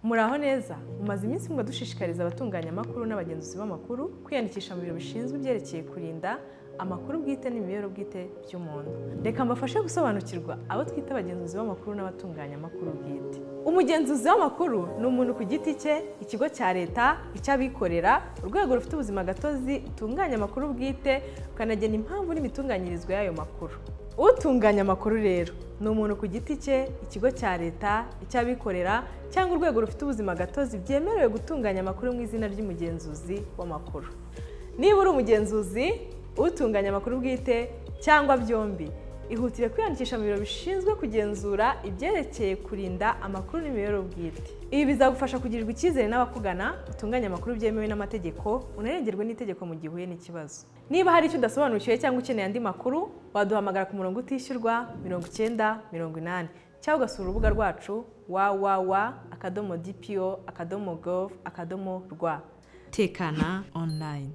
Muraho neza, mumaze iminsi mwe dushishikariza abatunganya amakuru n'abagenzuzi b'amakuru kwiyandikisha mu biro bishinzwe ibyerekeye kurinda amakuru bwite n'imibereho bwite by'umuntu. Reka mbafashe gusobanukirwa abo twita abagenzuzi b'amakuru n'abatunganya amakuru bwite. Umugenzuzi w'amakuru ni umuntu ku giti cye, ikigo cya leta, icy'abikorera, urwego rufite ubuzima gatozi utunganya amakuru bwite ukanagena impamvu n'imitunganyirize y'ayo makuru. Utunganya amakuru rero ni umuntu ku giti cye, ikigo cya leta, icy'abikorera cyangwa urwego rufite ubuzima gatozi byemerewe gutunganya amakuru mu izina ry'umugenzuzi w'amakuru. Niba uri umugenzuzi, utunganya amakuru bwite cyangwa byombi, ihutire kwiyandikisha mu biro bishinzwe kugenzura ibyerekeye kurinda amakuru n'imibereho bwite. Ibi bizagufasha kugirirwa icyizere n'abakugana, utunganya amakuru byemewe n'amategeko, unarengerwe n'itegeko mu gihe uhuye n'ikibazo. Niba hari icyo udasobanukiwe cyangwa ukeneye andi makuru, waduhamagara ku murongo utishyurwa 9080 cyangwa ugasura urubuga rwacu www.dpo.gov.rw. Tekana online.